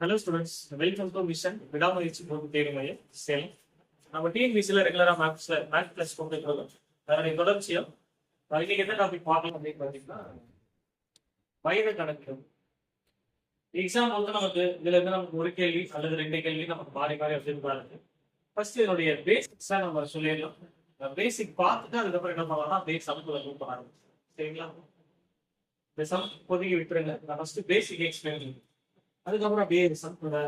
Hello students, welcome to mission விடாமுயற்சி போட்டு தேடும் மையம் சேலம். நம்ம டிஎன்பிசியில் ரெகுலராக மேக்ஸ் கிளாஸ் கொண்டு இருக்கிறோம். அதனுடைய தொடர்ச்சியாக இன்னைக்கு என்ன டாபிக் பார்க்கலாம் அப்படின்னு பார்த்தீங்கன்னா, வயது கணக்கு. எக்ஸாம் வந்து நமக்கு இதுல இருந்து நமக்கு ஒரு கேள்வி அல்லது ரெண்டு கேள்வி நமக்கு மாறி மாறி அப்படின்னு பாருங்க. ஃபர்ஸ்ட் இதனுடைய பேசிக்ஸா நம்ம சொல்லிடலாம். பேசிக் பார்த்துட்டு அதுக்கப்புறம் என்ன பண்ணலாம்னா அப்படியே சமத்துல மூவ் பண்ண ஆரம்பிச்சு. சரிங்களா? இந்த சம் பொதுக்கி விட்டுருங்க. நான் ஃபர்ஸ்ட் பேசிக் எக்ஸ்பிளைன் பண்ணுறேன். அதுக்கப்புறம் அப்படியே சமத்துல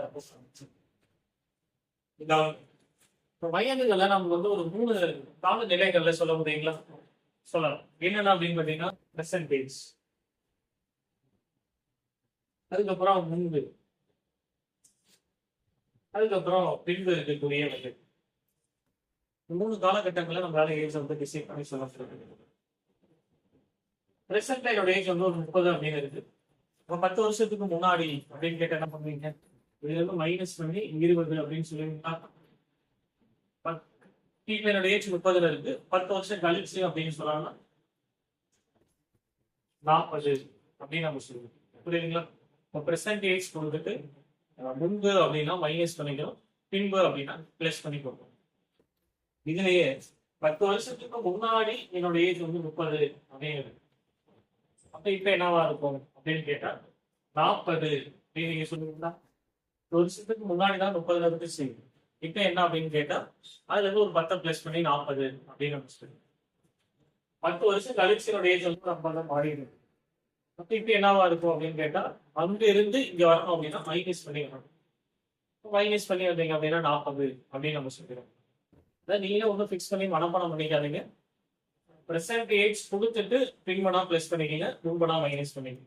இப்போ வயதுகளை நம்ம வந்து ஒரு 3 கால நிலைகள்ல சொல்ல முடியுங்களா? சொல்லலாம். என்னென்ன அப்படின்னு பார்த்தீங்கன்னா, பெர்சன்டேஜ், அதுக்கப்புறம் முன்பு, அதுக்கப்புறம் பின்பு இருக்கக்கூடிய வயது. 3 காலகட்டங்களை நம்மளால ஏஜ் வந்து டிசைட் பண்ணி சொல்ல முடியும். பிரசன்ட் என்னோட ஏஜ் வந்து ஒரு 30 அப்படின்னு இருக்கு. இப்போ 10 வருஷத்துக்கு முன்னாடி அப்படின்னு கேட்ட என்ன பண்ணுவீங்க? இதுல இருந்து மைனஸ் பண்ணி 20 அப்படின்னு சொல்லுவீங்களா? இப்போ என்னோட ஏஜ் 30 இருக்கு. 10 வருஷம் கழிச்சு அப்படின்னு சொல்லலாம்னா 40 அப்படின்னு நம்ம சொல்லுவோம். புரியுதுங்களா? இப்போ பிரசன்ட் ஏஜ் கொடுத்துட்டு முன்பு அப்படின்னா மைனஸ் பண்ணிக்கிறோம், பின்பு அப்படின்னா பிளஸ் பண்ணி கொடுப்போம். இதுலயே 10 வருஷத்துக்கு முன்னாடி என்னோட ஏஜ் வந்து 30 அப்படின்னு. அப்ப இப்ப என்னவா இருக்கும் அப்படின்னு கேட்டா 40 அப்படின்னு நீங்க சொல்லுவீங்களா? ஒரு வருஷத்துக்கு முன்னாடி தான் 30 இருந்துச்சு. இப்ப என்ன அப்படின்னு கேட்டா அதுல இருந்து ஒரு 10 பிளஸ் பண்ணி 40 அப்படின்னு நம்ம சொல்லுவோம். 10 வருஷம் கழிச்சு என்னோட ஏஜ் வந்து 50 மாறிடுது. அப்ப இப்ப என்னவா இருக்கும் அப்படின்னு கேட்டா அங்க இருந்து இங்க வரணும் அப்படின்னா மைனஸ் பண்ணி வரணும். மைனஸ் பண்ணி வந்தீங்க அப்படின்னா 40 அப்படின்னு நம்ம சொல்லிடுறோம். அதான் நீங்களே ஒன்றும் ஃபிக்ஸ் பண்ணி மனப்பாடம் பண்ணிக்காதீங்க. பிரசன்ட் ஏஜ் கொடுத்துட்டு பின்பனா பிளஸ் பண்ணிக்கீங்க, முன்பனா மைனஸ் பண்ணிக்கீங்க.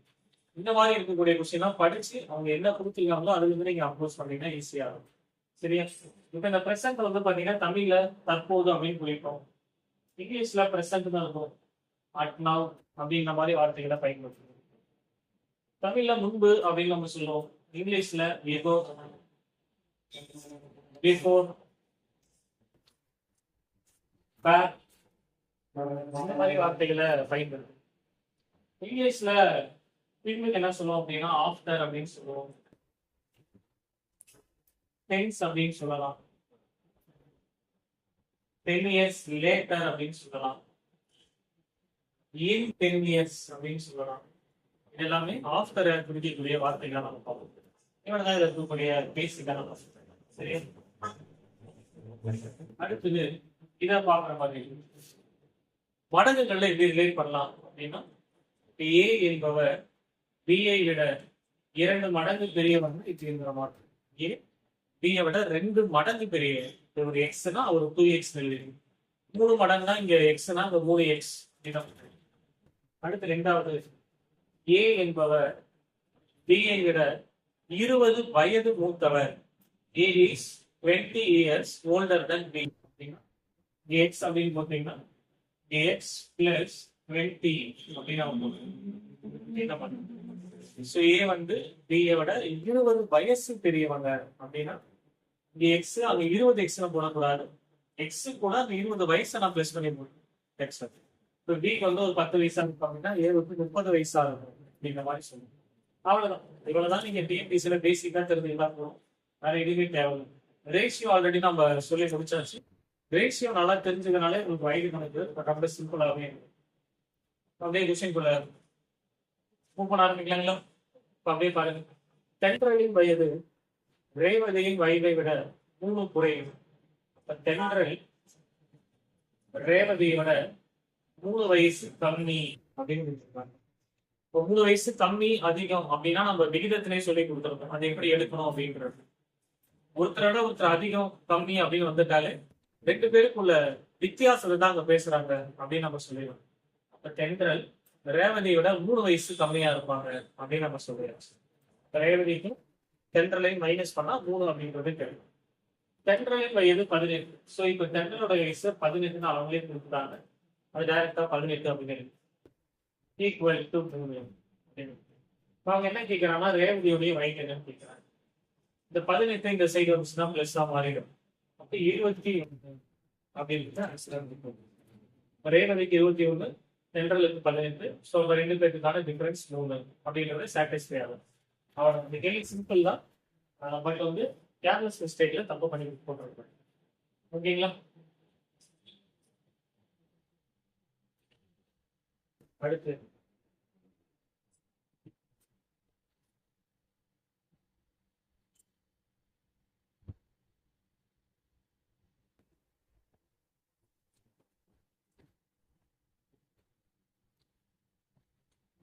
இந்த மாதிரி இருக்கக்கூடிய கொஸ்டின் படிச்சு அவங்க என்ன கொடுத்துருக்காங்களோ அதுல இருந்து நீங்க அப்ரோச் பண்ணீங்கன்னா ஈஸியா இருக்கும். சரியா? இப்ப இந்த பிரசன்ட் வந்து பாத்தீங்கன்னா தமிழ்ல தற்போது அப்படின்னு சொல்லிட்டோம். இங்கிலீஷ்ல பிரசன்ட் தான் இருக்கும். அட் நவ் அப்படின்ற மாதிரி வார்த்தைகளை பயன்படுத்தும். தமிழ்ல முன்பு அப்படின்னு நம்ம சொல்லுவோம். இங்கிலீஷ்ல எகோ, பிஃபோர், பேக், இந்த மாதிரி வார்த்தைகளை பயன்படுத்தும். இங்கிலீஷ்ல பின்பு என்ன சொல்லுவோம் அப்படின்னா ஆஃப்டர் அப்படின்னு சொல்லுவோம். டென்ஸ் அப்படின்னு சொல்லலாம். 10 years லேட்டர் அப்படின்னு சொல்லலாம். இன் 10 years அப்படின்னு சொல்லலாம். இது எல்லாமே ஆஃப்டர் குறிக்கக்கூடிய வார்த்தைகளை நம்ம பார்ப்போம். இவனதான் இதில் இருக்கக்கூடிய பேசிக்கான வார்த்தை. சரியா? அடுத்தது இதை பார்க்குற மாதிரி மடங்குகள்ல எப்படி ரிலேட் பண்ணலாம் அப்படின்னா, ஏ என்பவர் பிஐ விட 2 மடங்கு பெரியவர் இப்படிங்கிற மாதிரி. ஏ பிஐ விட 2 மடங்கு பெரிய. ஒரு எக்ஸ்னா ஒரு 2x எழுதி, 3 மடங்குனா இங்க எக்ஸ்னா இந்த 3x. அடுத்து ரெண்டாவது, ஏ என்பவர் பிஐ விட 20 வயது மூத்தவர். A is 20 years older than B. X அப்படின்னு போட்டீங்கன்னா x plus 20 அப்படின்னா ஸோ ஏ வந்து பிஏ விட 20 வயசு பெரியவங்க அப்படின்னா இங்க எக்ஸ் அங்க 20 எக்ஸ் போடக்கூடாது. எக்ஸ் கூட அந்த 20 வயசை நான் பிளஸ் பண்ணி போடுறேன். எக்ஸ் இப்போ பிக்கு வந்து ஒரு 10 வயசா இருப்பாங்கன்னா ஏவுக்கு 30 வயசா இருக்கும் அப்படிங்கிற மாதிரி சொல்லுங்க. அவ்வளவுதான். இவ்வளவுதான் நீங்க டிஎன்பிசியில பேசிக்கா தெரிஞ்சுக்கலாம் போகும். வேற எதுவுமே தேவையில்லை. ரேஷியோ ஆல்ரெடி நம்ம சொல்லி முடிச்சாச்சு. ரேஷியோ நல்லா தெரிஞ்சதுனாலே உங்களுக்கு வயது கணக்கு ரொம்ப சிம்பிளாகவே அப்படியே கொஸ்டின்குள்ள மூவ் பண்ண ஆரம்பிக்கலாங்களா? இப்போ அப்படியே பாருங்க. தென்றலின் வயது ரேவதியின் வயதை விட 3 குறையும். தென்றல் ரேவதியை விட 3 வயசு கம்மி அப்படின்னு சொல்லியிருக்காங்க. இப்போ 3 வயசு கம்மி அதிகம் அப்படின்னா நம்ம விகிதத்திலே சொல்லி கொடுத்துருக்கோம். அதை எப்படி எடுக்கணும் அப்படின்றது. ஒருத்தரோட ஒருத்தர் அதிகம் கம்மி அப்படின்னு வந்துட்டாலே 2 பேருக்குள்ள வித்தியாசத்தை தான் அங்க பேசுறாங்க அப்படின்னு நம்ம சொல்லிடுவோம். அப்ப தென்றல் ரேவதியோட 3 வயசு கம்மியா இருப்பாங்க அப்படின்னு நம்ம சொல்லிடுறோம். ரேவதிக்கும் தென்றலை மைனஸ் பண்ணா 3 அப்படின்றது தெரியும். தென்றலின் வயது 18. ஸோ இப்ப தென்றலோட வயசு 18 அவங்களே கொடுத்துட்டாங்க. அது டைரக்டா 18 அப்படின்னு ஈக்குவல் டு 3 அப்படின்னு. அவங்க என்ன கேட்கிறாங்கன்னா ரேவதியோடைய வயது என்னன்னு கேட்கிறாங்க. இந்த 18 இந்த சைடு வந்துச்சுன்னா பிளஸ்ஸா மாறிடும். அப்ப 21 அப்படின்னு ரேவதிக்கு 21, தென்றலுக்கு 18. ஸோ 2 பேருக்கான டிஃபரன்ஸ் 3 அப்படிங்கிறது சாட்டிஸ்ஃபை ஆகும். அவ்வளோ இந்த கேள்வி சிம்பிள் தான். பட் வந்து கேர்லெஸ் மிஸ்டேக்ல தப்பு பண்ணி போட்டுருக்கேன். ஓகேங்களா? அடுத்து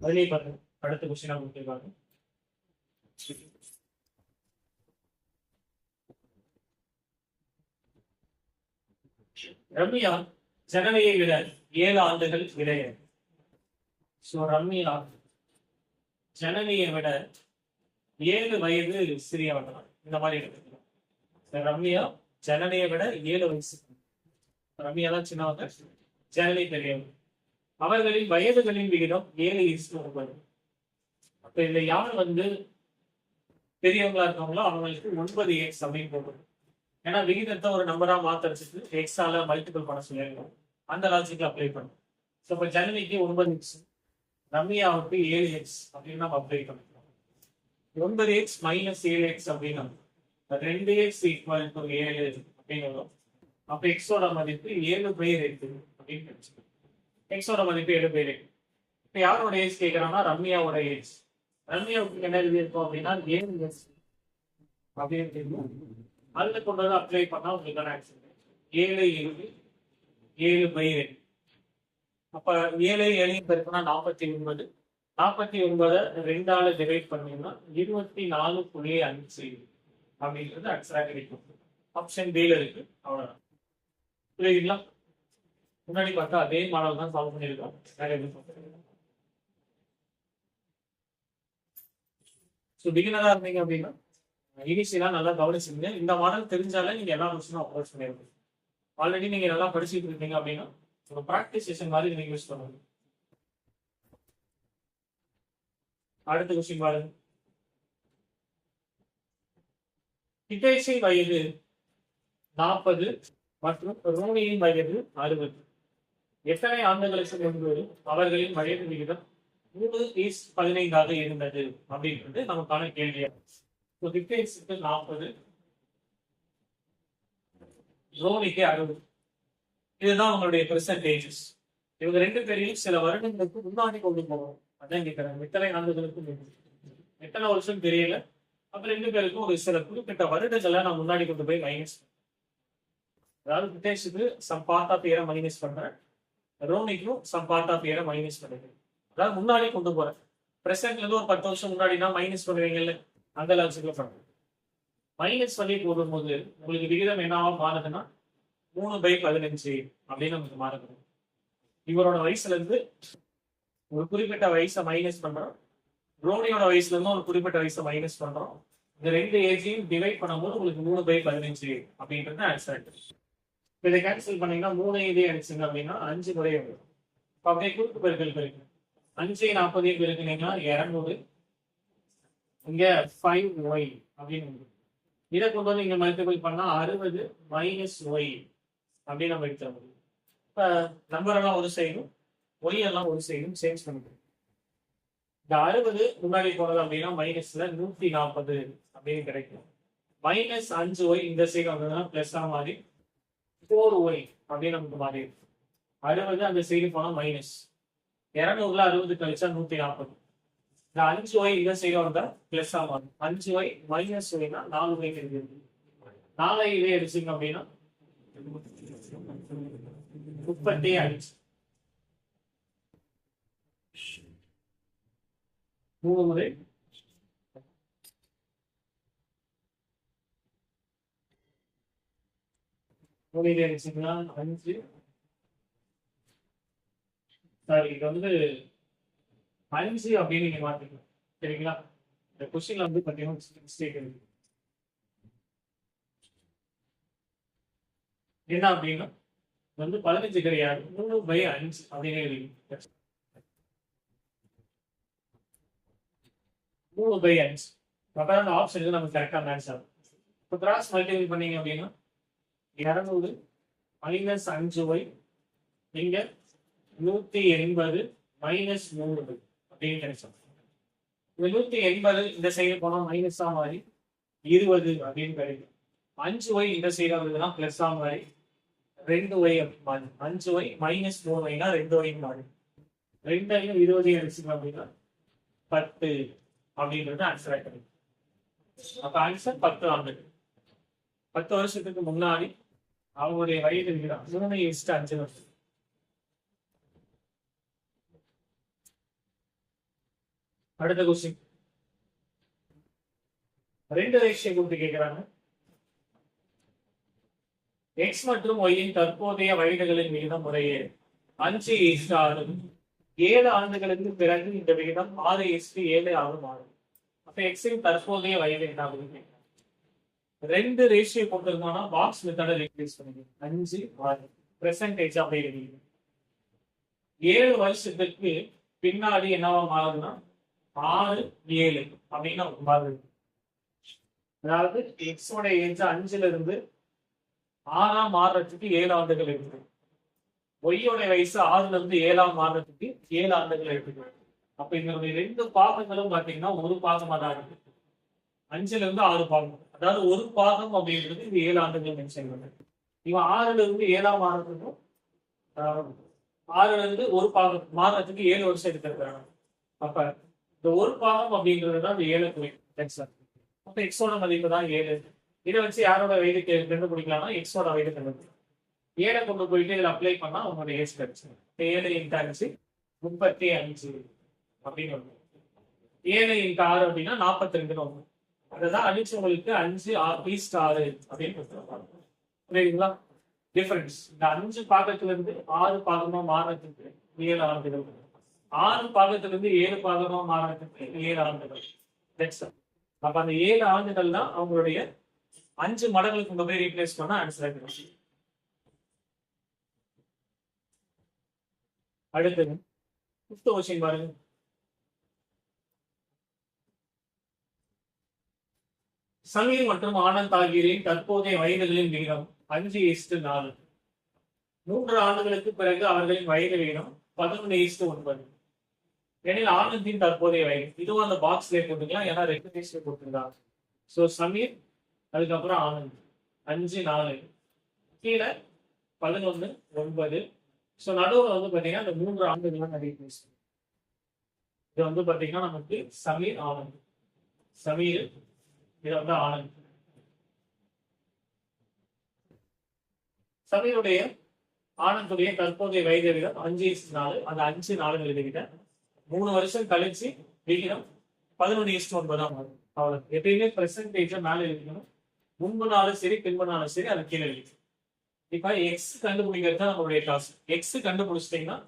அதுலயே பாருங்க, அடுத்த கொஸ்டினா கொடுத்துருக்காங்க. ரம்யா ஜனனியை விட 7 ஆண்டுகள் இளையர். சோ ரம்யா ஜனனியை விட 7 வயது சிறியவங்க. இந்த மாதிரி எடுத்துக்கலாம். ரம்யா ஜனனியை விட 7 வயசு. ரம்யா தான் சின்னவங்க, ஜனனி பெரியவங்க. அவர்களின் வயதுகளின் விகிதம் 7:9. அப்ப இதுல யார் வந்து பெரியவங்களா இருக்காங்களோ அவங்களுக்கு 9x அப்படின்னு போடுறது. ஏன்னா விகிதத்தை ஒரு நம்பரா மாத்துறதுக்கு எக்ஸால மல்டிபிள் பண்ண சொல்லியிருக்கோம். அந்த லாஜிக்ல அப்ளை பண்ணும். ஸோ இப்போ ஜனனிக்கு 9x, ரம்யாவுக்கு 7x அப்படின்னு நம்ம அப்ளை பண்ணிக்கலாம். 9x மைனஸ் 7x அப்படின்னா 2x ஈக்குவல் டு 7 அப்படின்னு. அப்ப எக்ஸோட மதிப்பு 7/2 அப்படின்னு நினைச்சுக்கோங்க. எக்ஸோட மதிப்பு 7/2. இப்ப யாரோட ஏஜ் கேட்கறாங்கன்னா ரம்யாவோட ஏஜ். ரம்யாவுக்கு என்ன எழுதி இருக்கும் அப்படின்னா 7x அப்படின்னு தெரியும். அதுல கொண்டு வந்து அப்ளை பண்ணா உங்களுக்கு ஆன்சர் 7 7/2. அப்ப 7 பெருக்குனா 49. 49 2ஆல டிவைட் பண்ணீங்கன்னா 24.5 அப்படின்றது ஆன்சரா கிடைக்கும். ஆப்ஷன் B ல இருக்கு. அவ்வளவுதான். புரியுதுங்களா? முன்னாடி பார்த்தா அதே மாடல் தான் சால்வ் பண்ணியிருக்கோம். வேற எதுவும் ஸோ பிகினரா இருந்தீங்க அப்படின்னா இனிஷியலா நல்லா கவனிச்சுங்க. இந்த மாடல் தெரிஞ்சாலே நீங்க எல்லா கொஸ்டினும் அப்ரோச் பண்ணிருக்கீங்க. ஆல்ரெடி நீங்க நல்லா படிச்சுட்டு இருக்கீங்க அப்படின்னா ஒரு ப்ராக்டிஸ் செஷன் மாதிரி நீங்க யூஸ் பண்ணுங்க. அடுத்த கொஸ்டின் பாருங்க. ஹிதேஷின் வயது 40 மற்றும் ரோனியின் வயது 60. எத்தனை ஆண்டுகளுக்கு முன்பு அவர்களின் வயது விகிதம் 3:15 இருந்தது அப்படின்றது நமக்கான கேள்வியா. ஹிதேஷுக்கு 40, ரோனிக்கு 60. இதுதான் உங்களுடைய பெர்சன்டேஜஸ். இவங்க 2 பேரையும் சில வருடங்களுக்கு முன்னாடி கொண்டு போகணும். அதான் கேட்கிறேன். எத்தனை ஆண்டுகளுக்கு முன்பு, எத்தனை வருஷம் தெரியல. அப்ப 2 பேருக்கும் ஒரு சில குறிப்பிட்ட வருடங்களை நான் முன்னாடி கொண்டு போய் மைனஸ். அதாவது ஹிதேஷுக்கு சம் பார்ட் ஆஃப் இயரை மைனஸ் பண்றேன், ரோனிக்கும் சம் பார்ட் ஆஃப் இயரை மைனஸ் பண்ணுறேன். அதாவது முன்னாடி கொண்டு போறேன். பிரசன்ட்ல இருந்து ஒரு 10 வருஷம் முன்னாடினா மைனஸ் பண்ணுவீங்கல்ல, அந்த லாஜிக்ல பண்றேன். மைனஸ் பண்ணி போடும்போது உங்களுக்கு விகிதம் என்னவா மாறுதுன்னா 3/15 அப்படின்னு நமக்கு மாறுது. இவரோட வயசுல இருந்து ஒரு குறிப்பிட்ட வயசை மைனஸ் பண்றோம், ரோனியோட வயசுல இருந்து ஒரு குறிப்பிட்ட வயசை மைனஸ் பண்றோம். இந்த 2 ஏஜையும் டிவைட் பண்ணும்போது உங்களுக்கு 3/15 அப்படின்றது ஆன்சர். இதை கேன்சல் பண்ணீங்கன்னா 3 இதே அடிச்சுங்க அப்படின்னா 5 முறை வரும். அப்படியே கூட்டு பெருக்கல் பெருக்கு 5 40 பெருக்குனீங்கன்னா 200. இங்க 5y அப்படின்னு இதை கொண்டு வந்து இங்க மல்டிபிள் பண்ணா 60 மைனஸ் ஒய் அப்படின்னு நம்ம எடுத்துட முடியும். இப்ப நம்பர் எல்லாம் ஒரு சைடும், ஒய் எல்லாம் ஒரு சைடும் சேஞ்ச் பண்ணிக்கிறோம். இந்த 60 முன்னாடி போனது அப்படின்னா மைனஸ்ல 140 அப்படின்னு கிடைக்கும். மைனஸ் 5y இந்த சைடு வந்ததுன்னா பிளஸ் மாறி 4y அப்படின்னு நமக்கு மாறி இருக்கு. 60 அந்த சைடு போனா மைனஸ் 200ல 60 கழிச்சா 140. இந்த 5y இந்த சைடு வந்தா பிளஸ் மாறும். 5y மைனஸ் ஒய்னா 4y கிடைக்கிறது. 4 இதே அடிச்சிங்க அப்படின்னா 35. 3 முறை 3 அடிச்சிங்கன்னா 5. சாரி, இது வந்து 5 அப்படின்னு நீங்க மாத்திக்கலாம். சரிங்களா? இந்த கொஸ்டின்ல வந்து பாத்தீங்கன்னா மிஸ்டேக் இருக்கு. என்ன அப்படின்னா வந்து 15 கிடையாது, 3/5 அப்படின்னு எழுதி 3/5. அந்த ஆப்ஷன் நமக்கு கரெக்டான ஆன்சர். இப்போ கிராஸ் மல்டிபிள் பண்ணீங்க அப்படின்னா 200 மைனஸ் 5y இங்க 180 மைனஸ் 3 அப்படின்னு கிடைச்சோம். இந்த 180 இந்த சைடு போனா மைனஸா மாறி 20 அப்படின்னு கிடைக்கும். 5y இந்த சைடு வந்ததுன்னா பிளஸ் ஆ மாறி 2y அப்படின்னு மாறும். 5y மைனஸ் 3yனா 2y மாறும். 2ஐயும் 20 அடிச்சுக்கலாம் அப்படின்னா 10 அப்படின்றது ஆன்சர் கிடைக்கும். அப்ப ஆன்சர் 10 ஆண்டுகள். 10 வருஷத்துக்கு முன்னாடி அவங்களுடைய வயது விகிதம் 3:5 வருஷம். அடுத்த கொஸ்டின் 2 ரேஷியோ கொடுத்து கேட்கிறாங்க. எக்ஸ் மற்றும் ஒய்யின் தற்போதைய வயதுகளின் விகிதம் முறையே 5:6. 7 ஆண்டுகளுக்கு பிறகு இந்த விகிதம் 6:7 ஆக மாறும். அப்ப எக்ஸின் தற்போதைய வயது என்ன அப்படின்னு 2 ரேஷியோ கொடுத்திருக்கோம்னா பாக்ஸ் மெத்தட ரீப்ளேஸ் பண்ணிக்கணும். 5 6 பெர்சன்டேஜ் அப்படி இருக்கு. 7 வருஷத்துக்கு பின்னாடி என்னவா மாறுதுன்னா 6 7 அப்படின்னு மாறுது. அதாவது எக்ஸோட ஏஜ் 5ல இருந்து 6 மாறுறதுக்கு 7 ஆண்டுகள் இருக்குது. ஒய்யோட வயசு 6ல இருந்து 7 மாறுறதுக்கு 7 ஆண்டுகள் இருக்குது. அப்ப இந்த 2 பாகங்களும் பாத்தீங்கன்னா ஒரு பாகமா தான் இருக்கு. 5ல இருந்து 6 பாகம், அதாவது ஒரு பாகம் அப்படின்றது இந்த 7 ஆண்டுகள் மென்ஷன் பண்ணுது. இவன் 6ல இருந்து 7 மாறுறதுக்கும் 6ல இருந்து ஒரு பாகம் மாறுறதுக்கு 7 வருஷம் எடுத்திருக்கிறாங்க. அப்ப இந்த ஒரு பாகம் அப்படின்றது தான் இந்த 7 குறிக்கும். அப்ப எக்ஸோட மதிப்பு தான் 7. இதை வச்சு யாரோட வயது கண்டுபிடிக்கலாம்னா எக்ஸோட வயது கண்டுபிடிக்கலாம். 7 கொண்டு போயிட்டு இதில் அப்ளை பண்ணா உங்களோட ஏஜ் கிடைச்சிடும். 7 × 5 35 அப்படின்னு 7 × 6 அப்படின்னா 42 வரும். அதுதான் அடிச்சு உங்களுக்கு 5 6 அப்படின்னு புரியுதுங்களா? டிஃபரன்ஸ் இந்த 5 பாகத்துல இருந்து 6 பாகமா மாறதுக்கு 7 ஆண்டுகள், 6 பாகத்துல இருந்து 7 பாகமா மாறதுக்கு 7 ஆண்டுகள். அப்ப அந்த 7 ஆண்டுகள் தான் அவங்களுடைய 5 மடங்களுக்கு கொண்டு போய் ரீப்ளேஸ் பண்ண ஆன்சர் கிடைக்கும். அடுத்தது 5th क्वेश्चन பாருங்க. சமீர் மற்றும் ஆனந்த் ஆகியோரின் தற்போதைய வயதுகளின் விகிதம் 5:4. 3 ஆண்டுகளுக்கு பிறகு அவர்களின் வயது விகிதம் 11:9. எனில் ஆனந்தின் தற்போதைய வயது இதுவும் அந்த பாக்ஸ்ல போட்டுக்கலாம், ஏன்னா 2 ரேஷியோ கொடுத்துருக்காங்க. ஸோ சமீர் அதுக்கப்புறம் ஆனந்த் 5 4 கீழே 11 9. ஸோ நடுவில் வந்து பார்த்தீங்கன்னா அந்த 3 ஆண்டுகள் நிறைய பேசு. இது வந்து பார்த்தீங்கன்னா நமக்கு சமீர் ஆனந்த், சமீர் இது வந்து ஆனந்த். சமீருடைய ஆனந்துடைய தற்போதைய வயது விகிதம் 5:4. அந்த 5 4 எழுதிக்கிட்ட 3 வருஷம் கழிச்சு விகிதம் 11:9 மாறும். அவ்வளவு. எப்பயுமே பெர்சன்டேஜ் மேல இருக்கணும். முன்புனாலும் சரி பின்புனாலும் சரி அது கீழே இருக்கு. இப்ப எக்ஸ் கண்டுபிடிக்கிறது தான் நம்மளுடைய டாஸ்க். எக்ஸ் கண்டுபிடிச்சிட்டீங்கன்னா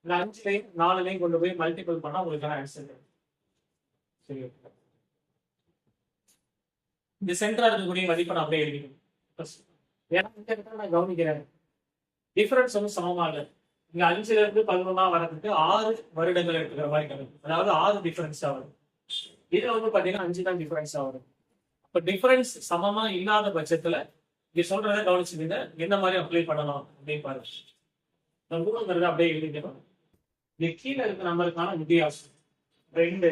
இந்த 5லையும் 4லையும் கொண்டு போய் மல்டிபிள் பண்ணா உங்களுக்கான ஆன்சர் கிடைக்கும். சரி, இந்த சென்டரா இருக்கக்கூடிய மதிப்பை நான் அப்படியே எழுதிக்கணும். ஏன்னா இந்த இடத்துல நான் கவனிக்கிறேன் டிஃபரன்ஸ் வந்து சமமா இல்லை. இங்க 5ல இருந்து 11 வரதுக்கு 6 வருடங்கள் எடுத்துக்கிற மாதிரி கிடைக்கும். அதாவது 6 டிஃபரன்ஸ் ஆகும். இதுல வந்து பாத்தீங்கன்னா 5 தான் டிஃபரன்ஸ் ஆகும். இப்ப டிஃபரன்ஸ் சமமா இல்லாத பட்சத்துல இங்க சொல்றதை கவனிச்சுங்க என்ன மாதிரி அப்ளை பண்ணலாம் அப்படின்னு பாருங்க. நம்ம அப்படியே எழுதிக்கணும். இது கீழே இருக்க நம்பருக்கான வித்தியாசம் 2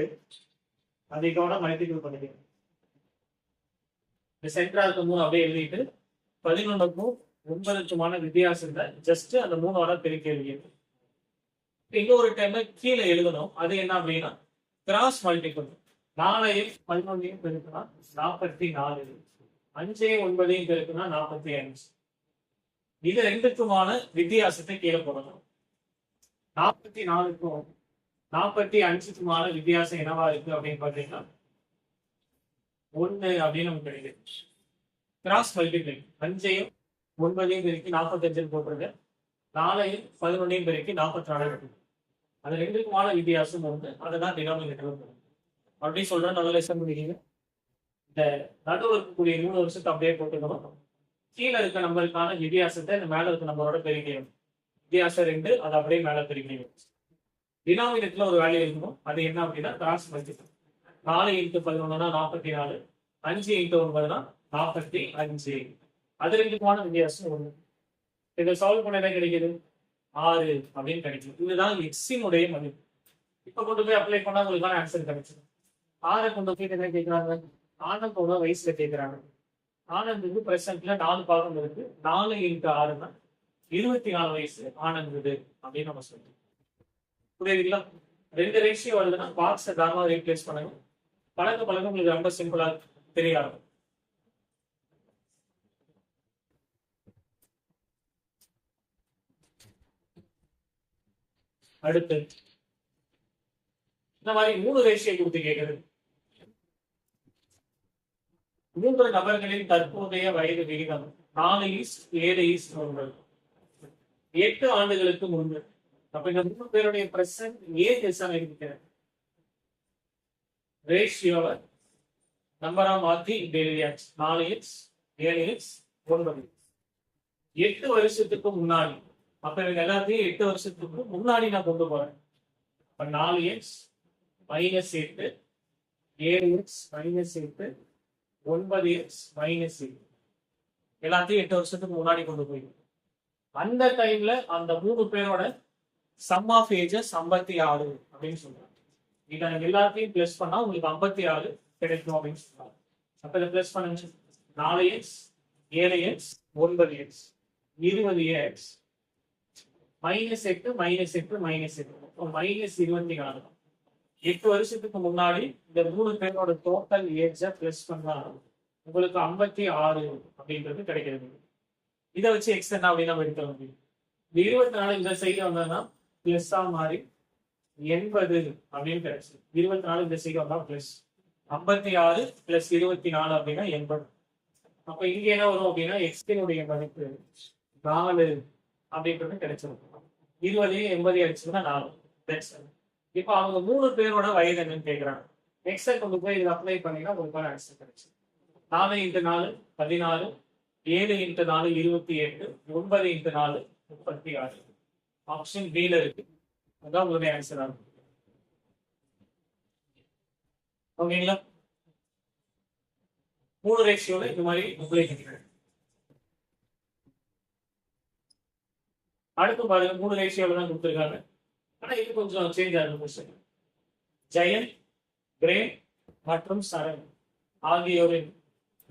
அதிகோட மல்டிபிள் பண்ணிக்கணும். இந்த சென்டரா இருக்க 3 அப்படியே எழுதிட்டு 11க்கும் 9க்குமான வித்தியாசத்தை ஜஸ்ட் அந்த 3 பெருக்கி எழுதிக்கணும். இன்னொரு டைம் கீழே எழுதணும். அது என்ன அப்படின்னா கிராஸ் மல்டிபிள். 4ஐயும் 11ஐயும் பெருக்கினா 44. 5ஐயும் 9ஐயும் பெருக்கினா 45. இது 2க்குமான வித்தியாசத்தை கீழே போடணும். 44க்கும் 45க்குமான வித்தியாசம் என்னவா இருக்கு அப்படின்னு பாத்தீங்கன்னா 1 அப்படின்னு நமக்கு கிடைக்குது. கிராஸ் மல்டிபிள் 5ஐயும் 9ஐயும் பெருக்கி 45 போட்டுருங்க. 4ஐயும் 11ஐயும் பெருக்கி 44 இருக்கு. அது 2க்குமான வித்தியாசம் 1. அதுதான் டினாமினேட்டர். அப்படி சொல்றேன், நல்லா லெசன் பண்ணிக்கீங்க. இந்த நடுவில் இருக்கக்கூடிய 3 வருஷத்தை அப்படியே போட்டுக்கணும். கீழே இருக்க நம்பருக்கான வித்தியாசத்தை இந்த மேல இருக்க நம்பரோட பெருக்கணும். வித்தியாசம் 2, அதை அப்படியே மேல பெருக்கணும். டினாமினேட்டர்ல ஒரு வேல்யூ இருக்கணும். அது என்ன அப்படின்னா கிராஸ் மல்டிபிள். 4 × 11 44. 5 × 9 45. அது 2க்குமான வித்தியாசம் 1. இதை சால்வ் பண்ண என்ன கிடைக்குது 6 அப்படின்னு கிடைக்கும். இதுதான் எக்ஸினுடைய மதிப்பு. இப்ப கொண்டு போய் அப்ளை பண்ணா உங்களுக்கான ஆன்சர் கிடைச்சிடும். 6 கொண்டு போய் என்ன கேட்கிறாங்க ஆனந்தோட வயசுல கேட்கிறாங்க. ஆனந்துக்கு பிரசன்ட்ல 4 பாகம் இருக்கு. 4 இன்ட்டு 6 24 வயசு ஆனந்துது அப்படின்னு நம்ம சொல்றோம். புரியுதுங்களா? 2 ரேஷியோ வருதுன்னா பாக்ஸை தாராளமா ரீப்ளேஸ் பண்ணுங்க. பழக்க உங்களுக்கு ரொம்ப சிம்பிளா தெரியாது. அடுத்து இந்த மாதிரி 3 ரேஷியோ கொடுத்து கேட்குறது. 3 நபர்களின் தற்போதைய வயது விகிதம் 4:7:1. 8 ஆண்டுகளுக்கு முன்பு. அப்ப இந்த 3 பேருடைய பிரசன்ட் ஏஜ் எஸ்ஸாக இருக்கிறது. ரேஷியோவை நம்பரா மாத்தி டெலியாச்சு. 4x 7x 9. 8 வருஷத்துக்கு முன்னாடி. அப்ப இவங்க எல்லாத்தையும் 8 வருஷத்துக்கு முன்னாடி நான் கொண்டு போறேன். அப்ப 4x -8 7x -8 9x -8 எல்லாத்தையும் 8 வருஷத்துக்கு முன்னாடி கொண்டு போய் அந்த டைம்ல அந்த 3 பேரோட சம் ஆஃப் ஏஜஸ் 56 அப்படின்னு சொல்றாங்க. இதை எல்லாத்தையும் பிளஸ் பண்ணா உங்களுக்கு 56 கிடைக்கும் அப்படின்னு சொல்றாங்க. அப்ப இதை பிளஸ் பண்ணுங்க. 4x 7x 9x 20x -8 -8 -8 -24. 8 வருஷத்துக்கு முன்னாடி இந்த 3 பேரோட டோட்டல் ஏஜ பிளஸ் பண்ணா உங்களுக்கு 56 அப்படின்றது கிடைக்கிறது. இதை வச்சு எக்ஸ் என்ன அப்படின்னு நம்ம எடுக்க முடியும். 24 இந்த சைடு வந்ததுன்னா பிளஸ்ஸா மாறி 80 அப்படின்னு கிடைச்சு. 24 இந்த சைடு வந்தா பிளஸ் 56 + 24 அப்படின்னா 80. அப்ப இங்க என்ன வரும் அப்படின்னா எக்ஸ்னுடைய மதிப்பு 4 அப்படின்றது கிடைச்சிருக்கும். 20 80 அடிச்சதுன்னா 4. இப்ப அவங்க 3 பேரோட வயது என்னன்னு கேட்கிறாங்க. எக்ஸை கொண்டு போய் இதை அப்ளை பண்ணீங்கன்னா உங்களுக்கு ஆன்சர் கிடைச்சு. 4 × 4 16, 7 × 4 28, 9 × 4 36. ஆப்ஷன் B-ல இருக்கு. அதான் உங்களுடைய ஆன்சர் ஆகும். ஓகேங்களா? 3 ரேஷியோல இந்த மாதிரி அப்ளை பண்ணிக்கிறேன். அடுத்து பாருங்க 3 ரேஷியோல தான் கொடுத்துருக்காங்க. ஆனா இது கொஞ்சம் சேஞ்ச் ஆகும். ஜெயன், பிரேம் மற்றும் சரண் ஆகியோரின்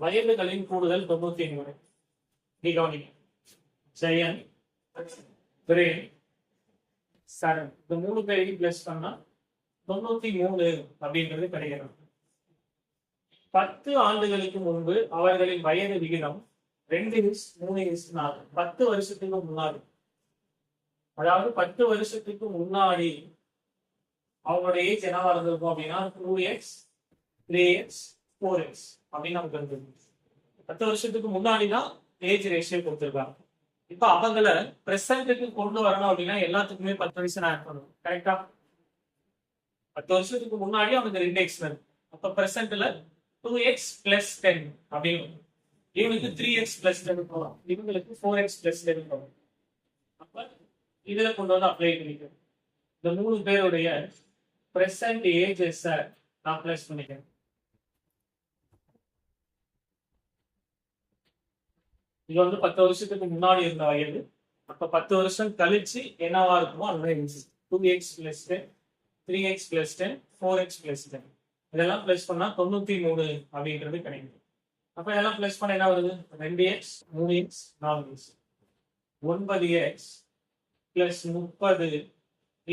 வயதுகளின் கூடுதல் 93. ஜெயன், பிரேம், சரண் இந்த 3 பேரையும் பிளஸ் பண்ணா 93 அப்படின்றது கிடைக்கிறது. 10 ஆண்டுகளுக்கு முன்பு அவர்களின் வயது விகிதம் 2:3:4. 10 வருஷத்துக்கு முன்னாடி, அதாவது 10 வருஷத்துக்கு முன்னாடி அவங்களோட ஏஜ் என்னவா இருந்திருக்கும் அப்படின்னா 2x 3x 4x அப்படின்னு நமக்கு இருந்தது. 10 வருஷத்துக்கு முன்னாடிதான் ஏஜ் ரேஷியோ கொடுத்துருக்காங்க. இப்ப அவங்கள பிரசன்ட்டுக்கு கொண்டு வரணும் அப்படின்னா எல்லாத்துக்குமே 10 வயசு ஆட் பண்ணணும். கரெக்டா? 10 வருஷத்துக்கு முன்னாடி அவங்க 2x இருக்கு. அப்ப பிரசன்ட்ல 2x + 10 அப்படின்னு. இவங்களுக்கு 3x + 10 போகலாம். இவங்களுக்கு 4x + 10 போகலாம். அப்ப இதுல கொண்டு வந்து அப்ளை பண்ணிக்கிறேன். இந்த 3 பேருடைய பிரசன்ட் ஏஜஸ் நான் பிளஸ் பண்ணிக்கிறேன். இது வந்து 10 வருஷத்துக்கு முன்னாடி இருந்த வயது. அப்ப 10 வருஷம் கழிச்சு என்னவா இருக்குமோ அதுதான் 2x + 10, 3x + 10, 4x + 10 இதெல்லாம் பிளஸ் பண்ணா 93 அப்படின்றது கிடைக்கும். அப்ப இதெல்லாம் பிளஸ் பண்ண என்ன வருது? 2x 3x 4x 9x + 30 =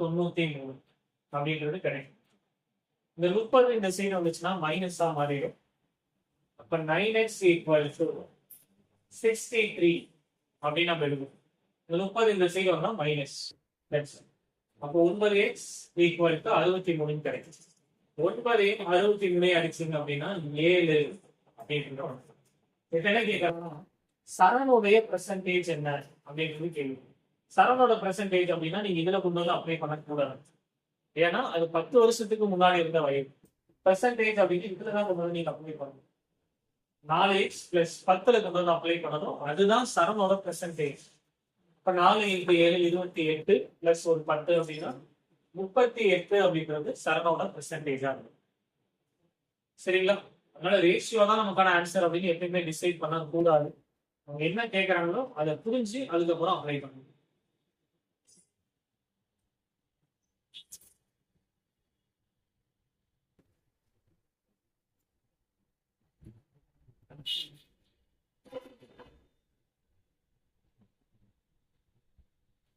93 அப்படின்றது கிடைக்கும். இந்த 30 இந்த சைடு வந்துச்சுன்னா மைனஸா மாறிடும். அப்ப 9x = 63 அப்படின்னு நம்ம எழுதுவோம். இந்த 30 இந்த சைடு வந்தா மைனஸ். அப்போ 9x = 63 கிடைக்கும். 9 63 அடிச்சுங்க அப்படின்னா 7 அப்படின்னு. இப்ப என்ன கேட்கறாங்கன்னா சரணுடைய பெர்சன்டேஜ் என்ன அப்படின்றது கேள்வி. சரனோட பெர்சன்டேஜ் அப்படின்னா நீங்க இதுல கொண்டு வந்து அப்ளை பண்ணக்கூடாது. ஏன்னா அது 10 வருஷத்துக்கு முன்னாடி இருந்த வயது. பெர்சன்டேஜ் அப்படின்னு இதுலதான் கொண்டு வந்து நீங்க அப்ளை பண்ணணும். 4x + 10ல கொண்டு வந்து அப்ளை பண்ணணும். அதுதான் சரனோட பெர்சன்டேஜ். இப்ப 4 × 7 28 + ஒரு 10 அப்படின்னா 38 அப்படின்றது சரனோட பெர்சன்டேஜா இருக்கும். சரிங்களா? அதனால ரேஷியோ தான் நமக்கான ஆன்சர் அப்படின்னு எப்பயுமே டிசைட் பண்ண கூடாது. அவங்க என்ன கேட்கறாங்களோ அதை புரிஞ்சு அதுக்கப்புறம் அப்ளை பண்ணணும்.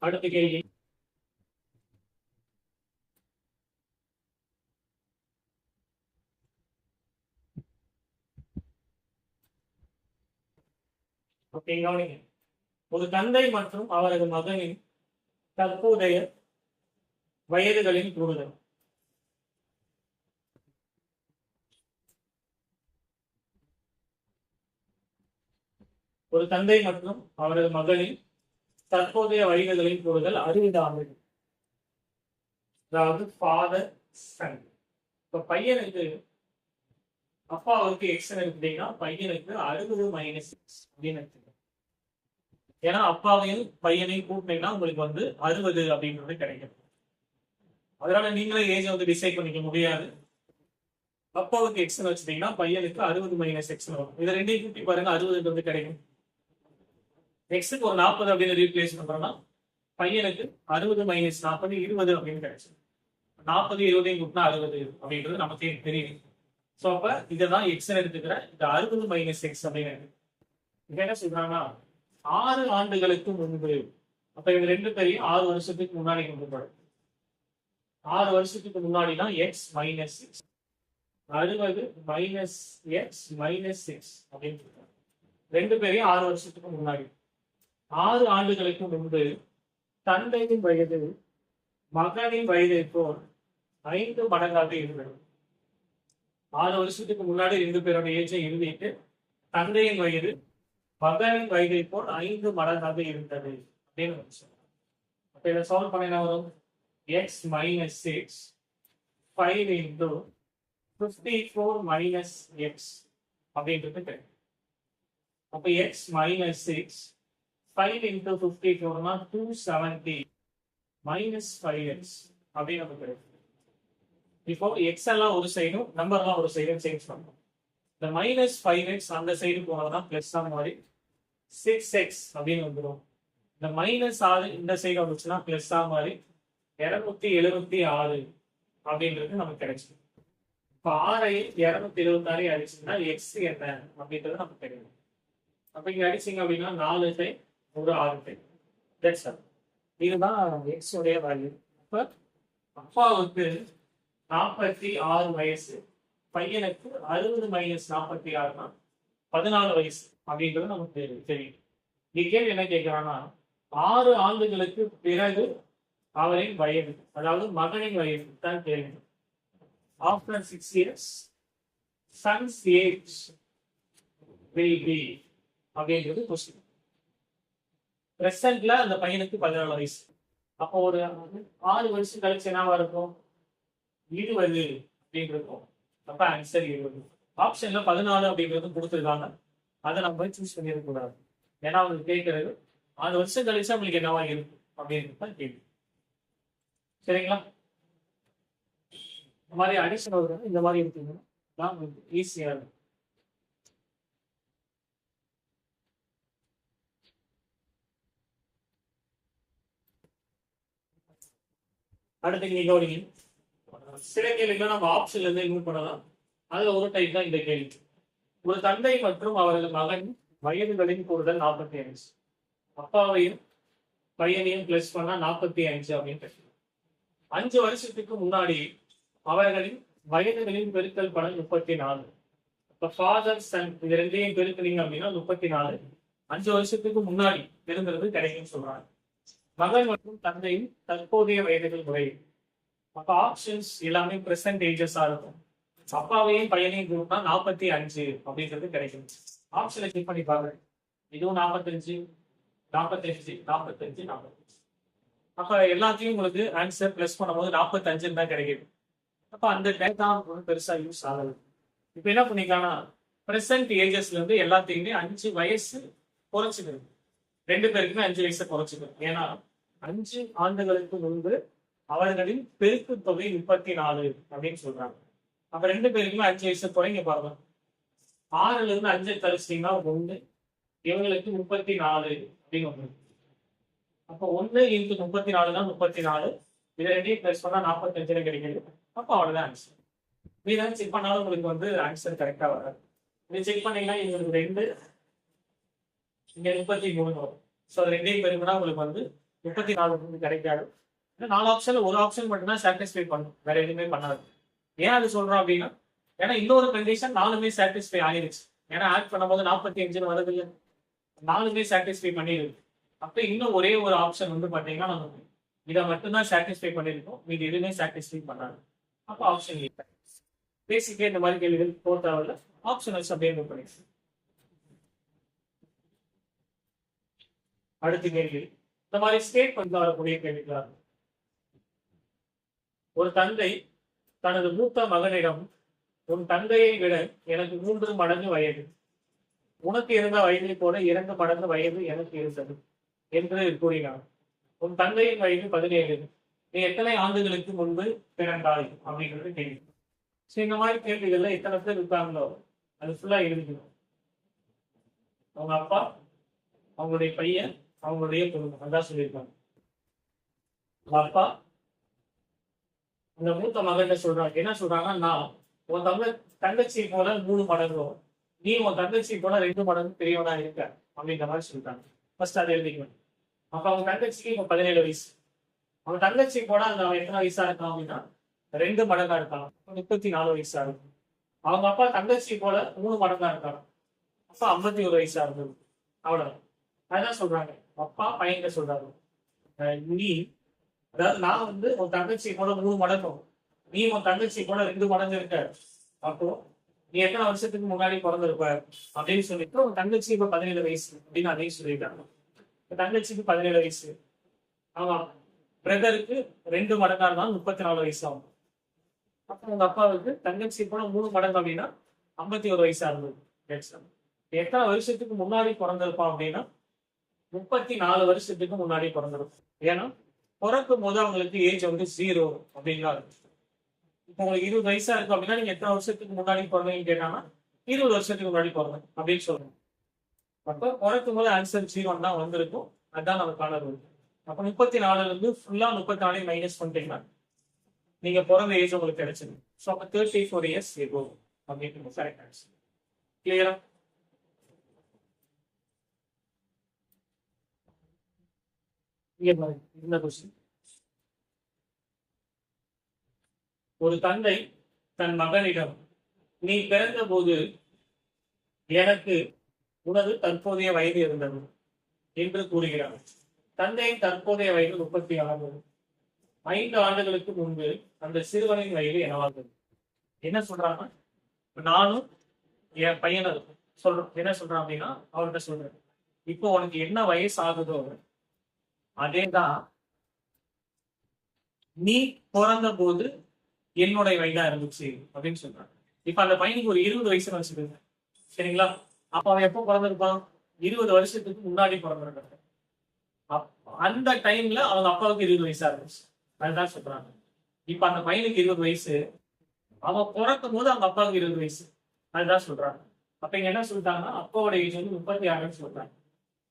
அடுத்த கேள்வி. ஓகே, கவனிங்க. ஒரு தந்தை மற்றும் அவரது மகனின் தற்போதைய வயதுகளின் கூறுதல். ஒரு தந்தை மற்றும் அவரது மகனின் தற்போதைய வயதுகளின் கூறுதல் 60 ஆண்டுகள். அதாவது ஃபாதர் சன். இப்ப பையனுக்கு அப்பாவுக்கு எக்ஸ் எடுத்துட்டீங்கன்னா பையனுக்கு 60 மைனஸ் அப்படின்னு எடுத்துக்கணும். ஏன்னா அப்பாவையும் பையனையும் கூட்டினீங்கன்னா உங்களுக்கு வந்து 60 அப்படின்றது கிடைக்கும். அதனால நீங்களே ஏஜ் வந்து டிசைட் பண்ணிக்க முடியாது. அப்பாவுக்கு எக்ஸ் வச்சுட்டீங்கன்னா பையனுக்கு 60 மைனஸ் எக்ஸ் வரும். இதை ரெண்டையும் கூட்டி பாருங்க, 60 வந்து கிடைக்கும். எக்ஸுக்கு ஒரு 40 அப்படின்னு ரீப்ளேஸ் பண்றோம்னா பையனுக்கு 60 மைனஸ் 40 20 அப்படின்னு கிடைச்சு. 40 20 கூட்டினா 60 அப்படின்றது நமக்கு தெரியும். ஸோ அப்ப இதான் எக்ஸ் எடுத்துக்கிறேன். இந்த 60 மைனஸ் எக்ஸ் அப்படின்னு இங்க என்ன சொல்றாங்கன்னா 6 ஆண்டுகளுக்கு முன்பு. அப்ப இவங்க ரெண்டு பேரையும் 6 வருஷத்துக்கு முன்னாடி கொண்டு போறோம். 6 வருஷத்துக்கு முன்னாடினா X minus X, 60 minus X minus X அப்படின்னு சொல்றாங்க. ரெண்டு பேரையும் 6 வருஷத்துக்கு முன்னாடி. 6 ஆண்டுகளுக்கு முன்பு தந்தையின் வயது மகனின் வயதை போல் 5 மடங்காக இருந்தது. 6 வருஷத்துக்கு முன்னாடி ரெண்டு பேரோட ஏஜை எழுதிட்டு தந்தையின் வயது மகனின் வயதை போல் 5 மடங்காக இருந்தது அப்படின்னு சொல்றாங்க. அப்ப இதை சால்வ் பண்ண என்ன வரும்? X minus X 5 into 54 minus X அப்படின்றது கிடைக்கும். அப்ப X minus X 5 into 54 270 minus 5x அப்படின்னு நமக்கு கிடைக்கும். இப்போ எக்ஸ் எல்லாம் ஒரு சைடும் நம்பர்லாம் ஒரு சைடும் சேஞ்ச் பண்ணும். இந்த மைனஸ் 5x அந்த சைடு போனதுன்னா பிளஸ் ஆன மாதிரி 6x அப்படின்னு வந்துடும். இந்த மைனஸ் 6 இந்த சைடு வந்துச்சுன்னா பிளஸ் ஆன மாதிரி 276 அப்படின்றது நமக்கு கிடைச்சிடும். இப்போ 6 276 அடிச்சுன்னா எக்ஸ் என்ன அப்படின்றது நமக்கு தெரியும். அப்ப இங்க அடிச்சிங்க அப்படின்னா 4 டைம் ஒரு 6 டைம். இதுதான் எக்ஸ் உடைய வேல்யூ. அப்ப அப்பாவுக்கு 46 வயசு, பையனுக்கு 60 மைனஸ் 46 14 வயசு அப்படின்றது நமக்கு தெரியும். கேள்வி என்ன கேட்கிறான்னா 6 ஆண்டுகளுக்கு பிறகு அவரின் வயது, அதாவது மகனின் வயது தான் கேள்வி. After 6 years sons age will be அப்படின்றது கொஸ்டின். பிரசன்ட்ல அந்த பையனுக்கு 14 வயசு. அப்போ ஒரு 6 வருஷம் கழிச்சு என்னவா இருக்கும்? 20 அப்படின்னு இருக்கும். அப்ப ஆன்சர் 20. ஆப்ஷன்ல 14 அப்படின்றது கொடுத்துருக்காங்க. அதை நம்ம சூஸ் பண்ணிருக்க கூடாது. ஏன்னா அவங்களுக்கு கேட்கறது 6 வருஷம் கழிச்சு அவங்களுக்கு என்னவா இருக்கும் அப்படின்னு தான் கேள்வி. சரிங்களா? இந்த மாதிரி அடிஷன் வருது, இந்த மாதிரி இருக்குங்கன்னா ஈஸியா இருக்கும். அடுத்து நீங்க கவனிங்க. சில கேள்விகள் நம்ம ஆப்ஷன்ல இருந்து இன்க்ளூட் பண்ணலாம். அதுல ஒரு டைப் தான் இந்த கேள்வி. ஒரு தந்தை மற்றும் அவரது மகன் வயதுகளின் கூடுதல் 45. அப்பாவையும் பையனையும் பிளஸ் பண்ணா 45 அப்படின்னு. 5 வருஷத்துக்கு முன்னாடி அவர்களின் வயதுகளின் பெருக்கல் படம் 34. இப்ப ஃபாதர் சன் இது ரெண்டையும் பெருக்கிறீங்க அப்படின்னா 34. 5 வருஷத்துக்கு முன்னாடி பெருங்கிறது கிடைக்கும்னு சொல்றாங்க. மகன் மற்றும் தந்தையின் தற்போதைய வயதுகள் முறையில். அப்ப ஆப்ஷன்ஸ் எல்லாமே பிரசன்ட் ஏஜஸா இருக்கும். அப்பாவையும் பையனையும் கூட்டினா 45 அப்படின்றது கிடைக்கும். ஆப்ஷனை கிளிக் பண்ணி பாருங்க. இதுவும் 45 45 45 45. அப்ப எல்லாத்தையும் உங்களுக்கு ஆன்சர் பிளஸ் பண்ணும்போது 45 தான் கிடைக்குது. அப்ப அந்த டேட்டா பெருசா யூஸ் ஆகல. இப்ப என்ன பண்ணிக்கலாம்னா பிரசன்ட் ஏஜஸ்ல இருந்து எல்லாத்தையுமே 5 வயசு குறைச்சிக்கிறது. ரெண்டு பேருக்குமே 5 வயசை குறைச்சிக்கிறது. ஏன்னா 5 ஆண்டுகளுக்கு முன்பு அவர்களின் பெருக்கு தொகை 34 அப்படின்னு சொல்றாங்க. அப்ப ரெண்டு பேருக்குமே 5 வயசு குறைங்க பாருங்க. 6ல இருந்து 5 கழிச்சிட்டீங்கன்னா 1, இவங்களுக்கு 34 அப்படின்னு ஒண்ணு. அப்ப 1 into 34 தான் 34. இதை ரெண்டையும் பிளஸ் பண்ணா 45 கிடைக்குது. அப்ப அவ்வளவுதான் ஆன்சர். மீதான் செக் பண்ணாலும் உங்களுக்கு வந்து ஆன்சர் கரெக்டா வராது. இதை செக் பண்ணீங்கன்னா இவங்களுக்கு 2 இங்க 33 வரும். ஸோ ரெண்டையும் பெருக்கினா உங்களுக்கு வந்து 34 கிடைக்காது. 4 ஆப்ஷன்ல ஒரு ஆப்ஷன் மட்டும்தான் சாட்டிஸ்ஃபை பண்ணும், வேற எதுவுமே பண்ணாது. ஏன் அது சொல்றோம் அப்படின்னா, ஏன்னா இன்னொரு கண்டிஷன் 4மே சாட்டிஸ்ஃபை ஆயிருச்சு. ஏன்னா ஆட் பண்ணும்போது 45 வருது இல்லை, 4மே சாட்டிஸ்ஃபை பண்ணிருக்கு. அப்ப இன்னும் ஒரே ஒரு ஆப்ஷன் வந்து பாத்தீங்கன்னா நமக்கு இதை மட்டும்தான் சாட்டிஸ்ஃபை பண்ணிருக்கோம், இது எதுவுமே சாட்டிஸ்ஃபை பண்ணாது. அப்ப ஆப்ஷன் இல்லை. பேசிக்கே இந்த மாதிரி கேள்விகள் போட்டாவில் ஆப்ஷன் வச்சு அப்படியே மூவ் பண்ணிடுச்சு. அடுத்த கேள்வி இந்த மாதிரி ஸ்டேட்மெண்ட் வரக்கூடிய கேள்விகளா இருக்கும். ஒரு தந்தை தனது மூத்த மகனிடம், உன் தந்தையை விட எனக்கு 3 மடங்கு வயது, உனக்கு இருந்த வயதை போல 2 மடங்கு வயது எனக்கு இருந்தது என்று கூறினார். உன் தந்தையின் வயது 17, நீ எத்தனை ஆண்டுகளுக்கு முன்பு பிறந்தாய் அப்படிங்கிறது கேள்வி. சரி, இந்த மாதிரி கேள்விகள்ல எத்தனை பேர் இருக்காங்களோ அது ஃபுல்லா எழுதிக்கணும். அவங்க அப்பா, அவங்களுடைய பையன், அவங்களுடைய குடும்பம், அதான் சொல்லியிருக்காங்க. அப்பா அந்த மூத்த மகன் சொல்றாங்க, என்ன சொல்றாங்கன்னா, நான் உன் தங்கச்சி போல 3 மடங்கு, நீ உன் தங்கச்சி போல 2 மடங்கு பெரியவனா இருக்க அப்படின்ற மாதிரி சொல்லிட்டாங்க. ஃபர்ஸ்ட் அதை எழுதிக்கணும். அப்ப அவங்க தங்கச்சிக்கு இப்ப 17 வயசு. அவங்க தங்கச்சி போல அந்த அவன் எத்தனை வயசா இருக்கான் அப்படின்னா 2 மடங்கா இருக்கான், 34 வயசா இருக்கும். அவங்க அப்பா தங்கச்சி போல 3 மடங்கா இருக்காங்க, அப்ப 51 வயசா இருந்தது. அவ்வளவு. அதான் சொல்றாங்க, அப்பா பையன் சொல்றாரு, நீ அதாவது நான் வந்து உன் தங்கச்சி போல 3 மடங்கும், நீ உன் தங்கச்சி போல 2 மடங்கு இருக்க, அப்போ நீ எத்தனை வருஷத்துக்கு முன்னாடி பிறந்திருப்ப அப்படின்னு சொல்லிட்டு உன் தங்கச்சி இப்ப 17 வயசு அப்படின்னு அதையும் சொல்லிட்டாங்க. தங்கச்சிக்கு 17 வயசு, ஆமா, பிரதருக்கு 2 மடங்கா இருந்தாலும் 34 வயசு ஆகும். அப்ப உங்க அப்பாவுக்கு தங்கச்சி போல 3 மடங்கு அப்படின்னா 51 வயசா இருந்தது. எத்தனை வருஷத்துக்கு முன்னாடி பிறந்திருப்பான் அப்படின்னா 34 வருஷத்துக்கு முன்னாடி பிறந்திருக்கும். ஏன்னா பிறக்கும் போது அவங்களுக்கு ஏஜ் வந்து 0 அப்படின்னா இருக்கு. இப்போ உங்களுக்கு 20 வயசா இருக்கு அப்படின்னா நீங்க எத்தனை வருஷத்துக்கு முன்னாடி பிறந்தீங்கன்னு கேட்டாங்கன்னா 20 வருஷத்துக்கு முன்னாடி பிறந்தேன் அப்படின்னு சொல்றோம். அப்ப பிறக்கும் போது ஆன்சர் 0 தான் வந்திருக்கும். அதுதான் நமக்கான ரூல். அப்ப 34ல இருந்து ஃபுல்லா 34 மைனஸ் பண்ணிட்டீங்கன்னா நீங்க பிறந்த ஏஜ் உங்களுக்கு கிடைச்சது. ஸோ அப்ப 34 இயர்ஸ் எகோ அப்படின்னு கரெக்ட் ஆன்சர். கிளியரா? இந்த கொஸ்டின், ஒரு தந்தை தன் மகனிடம், நீ பிறந்த போது எனக்கு உனது தற்போதைய வயது இருந்தது என்று கூறுகிறார். தந்தையின் தற்போதைய வயது 36. 5 ஆண்டுகளுக்கு முன்பு அந்த சிறுவனின் வயது என்னவாகுது? என்ன சொல்றாங்க, நானும் என் பையனை சொல்றோம். என்ன சொல்றான் அப்படின்னா அவர்கிட்ட சொல்றேன், இப்போ உனக்கு என்ன வயசு ஆகுதோ அதேதான் நீ பிறந்த போது என்னுடைய வயதா இருந்துச்சு அப்படின்னு சொல்றாங்க. இப்ப அந்த பையனுக்கு ஒரு 20 வயசுன்னு வச்சுக்கோங்க, சரிங்களா? அப்ப அவன் எப்போ பிறந்திருப்பான்? 20 வருஷத்துக்கு முன்னாடி பிறந்திருக்காங்க. அந்த டைம்ல அவங்க அப்பாவுக்கு 20 வயசா இருந்துச்சு. அதுதான் சொல்றாங்க. இப்ப அந்த பையனுக்கு 20 வயசு, அவன் பிறக்கும் போது அவங்க அப்பாவுக்கு 20 வயசு. அதுதான் சொல்றாங்க. அப்ப இங்க என்ன சொல்லிட்டாங்கன்னா அப்பாவோட ஏஜ் வந்து 36 சொல்றாங்க.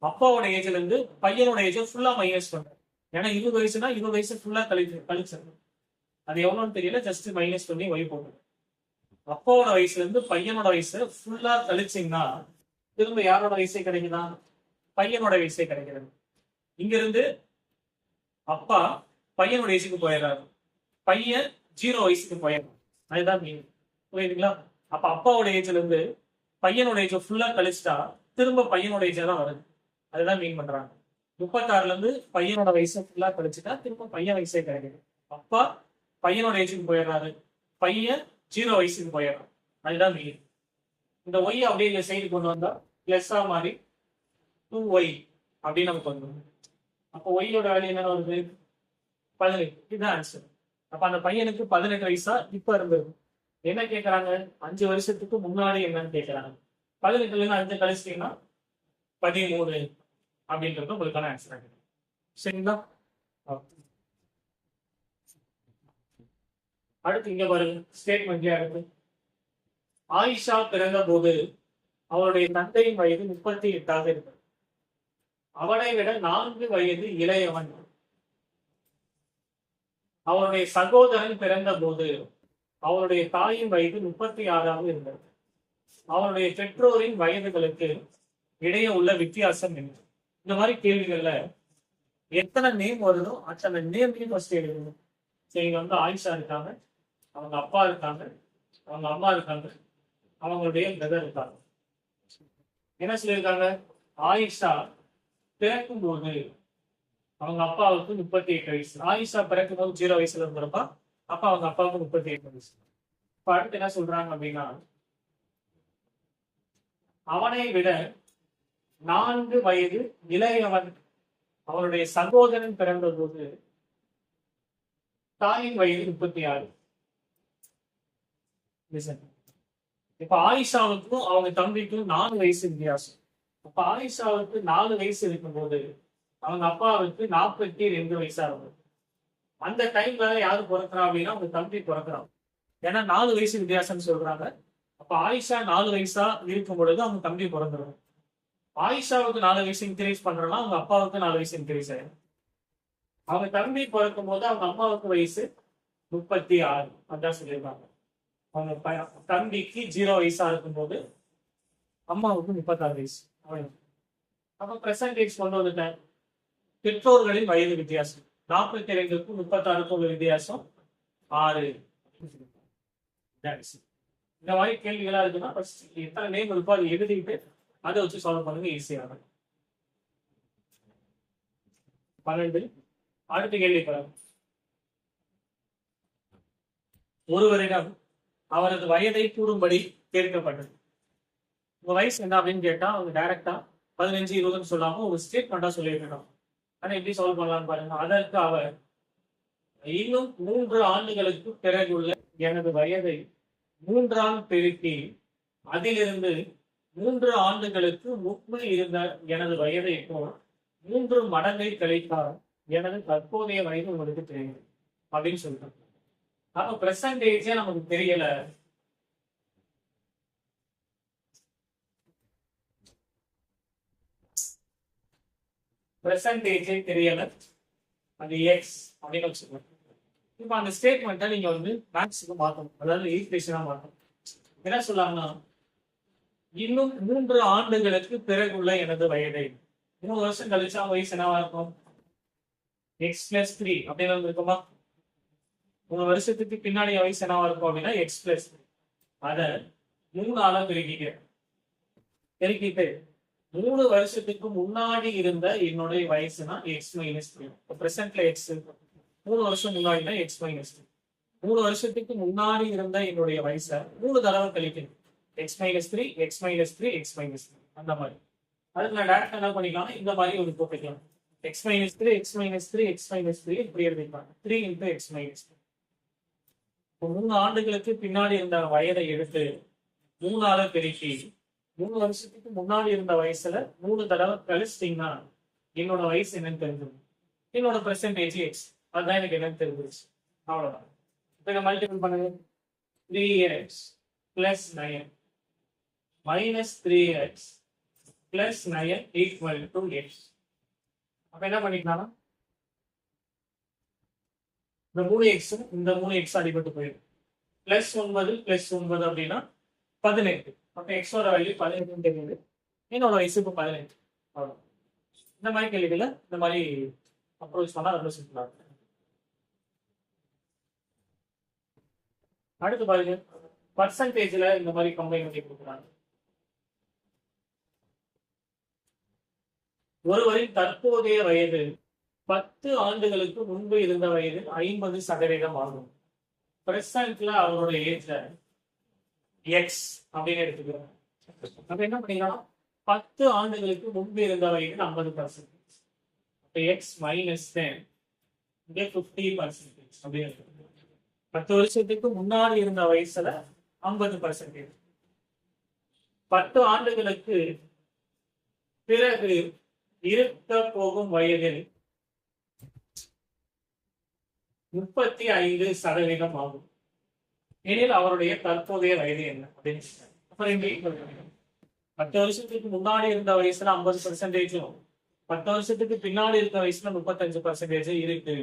அப்பாவோட ஏஜ்ல இருந்து பையனோட ஏஜ் ஃபுல்லா மைனஸ் பண்றாங்க. ஏன்னா 20 வயசுனா 20 வயசு ஃபுல்லா கழிச்சிருக்கும். அது எவ்வளவுன்னு தெரியல, ஜஸ்ட் மைனஸ் பண்ணி வை போட்டு. அப்பாவோட வயசுல இருந்து பையனோட வயசு ஃபுல்லா கழிச்சிங்கன்னா திரும்ப யாரோட வயசே கிடைக்குதா? பையனோட வயசே கிடைக்கிறது. இங்க இருந்து அப்பா பையனோட வயசுக்கு போயிடுறாரு, பையன் 0 வயசுக்கு போயிடுறான். அதுதான் மீன். புரியுதுங்களா? அப்ப அப்பாவோட ஏஜ்ல இருந்து பையனோட ஏஜ் ஃபுல்லா கழிச்சிட்டா திரும்ப பையனோட ஏஜ் தான் வருது. அதுதான் மீன் பண்றாங்க. 36ல இருந்து பையனோட வயசு ஃபுல்லா கழிச்சுட்டா திரும்ப பையன் வயசே கிடைக்குது. அப்பா பையனோட ஏஜுக்கு போயிடுறாரு, பையன் 0 வயசுக்கு போயிடுறான். அதுதான் மீன். இந்த ஒய் அப்படியே இந்த சைடு கொண்டு வந்தா பிளஸ்ஸா மாறி 2y அப்படின்னு நமக்கு வந்துடும். அப்போ ஒய்யோட வேல்யூ என்ன வருது? 18. இதுதான் ஆன்சர். அப்ப அந்த பையனுக்கு 18 வயசா இப்ப இருந்தது. என்ன கேட்கறாங்க? 5 வருஷத்துக்கு முன்னாடி என்னன்னு கேட்கறாங்க. 18ல இருந்து 5 கழிச்சிட்டீங்கன்னா 13 அப்படின்றது உங்களுக்கான ஆன்சர் ஆகிடும். சரிங்களா? அடுத்து இங்க பாருங்க, ஸ்டேட்மெண்ட்லயே இருக்கு. ஆயிஷா பிறந்த போது அவருடைய தந்தையின் வயது 38 இருக்கு. அவனை விட 4 வயது இளையவன். அவருடைய சகோதரன் பிறந்த போது அவருடைய தாயின் வயது 36 இருந்தது. அவனுடைய பெற்றோரின் வயதுகளுக்கு இடையே உள்ள வித்தியாசம் என்ன? இந்த மாதிரி கேள்விகள்ல எத்தனை நேம் வருதோ அத்தனை நேமையும் ஃபர்ஸ்ட் எழுதணும். சரி, இங்க வந்து ஆயிஷா இருக்காங்க, அவங்க அப்பா இருக்காங்க, அவங்க அம்மா இருக்காங்க, அவங்களுடைய பிரதர் இருக்காங்க. என்ன சொல்லியிருக்காங்க? ஆயிஷா பிறக்கும் போது அவங்க அப்பாவுக்கு 38 வயசு. ஆயிஷா பிறக்கும் போது 0 வயசுல இருந்திருப்பா. அப்ப அவங்க அப்பாவுக்கு 38 வயசு. இப்ப அடுத்து என்ன சொல்றாங்க அப்படின்னா, அவனை விட 4 வயது இளையவன் அவருடைய சகோதரன் பிறந்த போது தாயின் வயது 36. இப்ப ஆயிஷாவுக்கும் அவங்க தம்பிக்கும் 4 வயசு வித்தியாசம். அப்ப ஆயிஷாவுக்கு 4 வயசு இருக்கும்போது அவங்க அப்பாவுக்கு 42 வயசா இருக்கும். அந்த டைம்ல யாரு பிறக்கிறான் அப்படின்னா அவங்க தம்பி பிறக்கிறான். ஏன்னா 4 வயசு வித்தியாசம்னு சொல்றாங்க. அப்ப ஆயிஷா 4 வயசா இருக்கும் பொழுது அவங்க தம்பி பிறந்துடும். ஆயிஷாவுக்கு 4 வயசு இன்க்ரீஸ் பண்றோம்னா அவங்க அப்பாவுக்கு 4 வயசு இன்க்ரீஸ் ஆயிடும். அவங்க தம்பி பிறக்கும் போது அவங்க அம்மாவுக்கு வயசு 36. அதான் சொல்லியிருக்காங்க. அவங்க தம்பிக்கு 0 வயசா இருக்கும்போது அம்மாவுக்கு 36 வயசு. அப்ப பிரசன்டேஜ் கொண்டு வந்துட்டேன். பெற்றோர்களின் வயது வித்தியாசம் 42க்கும் 36க்கும் உள்ள வித்தியாசம் 6. இந்த மாதிரி கேள்விகளா இருக்குன்னா எத்தனை நேம் இருக்கோ அதை எழுதிட்டு அதை வச்சு சால்வ் பண்ணுங்க, ஈஸியாக. 12. அடுத்த கேள்வி பாருங்க. ஒருவரிடம் அவரது வயதை கூறும்படி கேட்கப்பட்டது. உங்க வயசு என்ன அப்படின்னு கேட்டா அவங்க டைரக்டா 15, 20 சொல்லாம ஒரு ஸ்டேட்மெண்டா சொல்லியிருக்கணும். ஆனா எப்படி சால்வ் பண்ணலாம்னு பாருங்க. அதற்கு அவர் இன்னும் 3 ஆண்டுகளுக்கு பிறகுள்ள எனது வயதை 3ஆல் பெருக்கி அதிலிருந்து 3 ஆண்டுகளுக்கு முன்பு இருந்த எனது வயதை போல் 3 மடங்கை கழித்தால் எனது தற்போதைய வயது உங்களுக்கு தெரியும் அப்படின்னு சொல்லிட்டாங்க. அப்ப பிரசன்டேஜே நமக்கு தெரியல. பிரசன்டேஜே தெரியல, அது எக்ஸ் அப்படின்னு வச்சுக்கோங்க. இப்ப அந்த ஸ்டேட்மெண்ட்டை நீங்க வந்து மேக்ஸுக்கு மாற்றணும், அதாவது ஈக்குவேஷனா மாற்றணும். என்ன சொல்லாங்கன்னா, இன்னும் 3 ஆண்டுகளுக்கு பிறகுள்ள எனது வயதை 3 வருஷம் கழிச்சா வயசு என்னவா இருக்கும்? x+3 அப்படின்னு இருக்குமா? 3 வருஷத்துக்கு பின்னாடி வயசு என்னவா இருக்கும் அப்படின்னா x+3. அத 3ஆல பெருக்கிட்டு 3 வருஷத்துக்கு முன்னாடி இருந்த என்னுடைய வயசுனா x-3. பிரசன்ட்ல எக்ஸ் 3 வருஷம் முன்னாடினா x-3. 3 வருஷத்துக்கு முன்னாடி இருந்த என்னுடைய வயசை 3 தடவை கழிக்கணும். x-3, x-3, x-3 அந்த மாதிரி. அதுக்கு நான் டைரக்டா என்ன பண்ணிக்கலாம், இந்த மாதிரி ஒரு போட்டுக்கலாம். x-3, x-3, x-3 இப்படி எழுதிக்கலாம். 3 × x-3. 3 ஆண்டுகளுக்கு பின்னாடி இருந்த வயதை எடுத்து 3ஆல பெருக்கி 3 வருஷத்துக்கு முன்னாடி இருந்த வயசுல 3 தடவை கழிச்சிட்டீங்கன்னா என்னோட வயசு என்னன்னு தெரிஞ்சிடும். என்னோட பெர்சன்டேஜ் எக்ஸ், அதுதான் எனக்கு என்னன்னு தெரிஞ்சிருச்சு. அவ்வளவுதான். இப்ப மல்டிபிள் பண்ணுங்க. 3x + 9 - 3x + 9 = x. அப்ப என்ன பண்ணிக்கலாம், இந்த 3x இந்த 3x அடிபட்டு போயிடும். +9 + 9 அப்படின்னா 18. அப்ப எக்ஸோட வேல்யூ 18 தெரியுது. என்னோட வயசு இப்போ 18. அவ்வளோ. இந்த மாதிரி கேள்விகளை இந்த மாதிரி அப்ரோச் பண்ணா ரொம்ப சிம்பிளா இருக்கு. அடுத்து பாருங்க, பர்சன்டேஜ்ல இந்த மாதிரி கம்பைன் பண்ணி கொடுக்குறாங்க. ஒருவரின் தற்போதைய வயது 10 ஆண்டுகளுக்கு முன்பு இருந்த வயது 50% ஆகும். பிரசன்ட்ல அவரோட ஏஜ்ல எக்ஸ் அப்படின்னு எடுத்துக்கிறோம். அப்ப என்ன பண்ணிக்கலாம், 10 ஆண்டுகளுக்கு முன்பு இருந்த வயது 50%. அப்ப எக்ஸ் -10 இங்கே 50% அப்படின்னு எடுத்துக்கிறோம். 10 வருஷத்துக்கு முன்னாடி இருந்த வயசுல 50%. 10 ஆண்டுகளுக்கு பிறகு இருக்க போகும் வயதில் 35% ஆகும். எனில் அவருடைய தற்போதைய வயது என்ன அப்படின்னு 10 வருஷத்துக்கு முன்னாடி இருந்த வயசுல 50%, 10 வருஷத்துக்கு பின்னாடி இருக்க வயசுல 35% இருக்கு.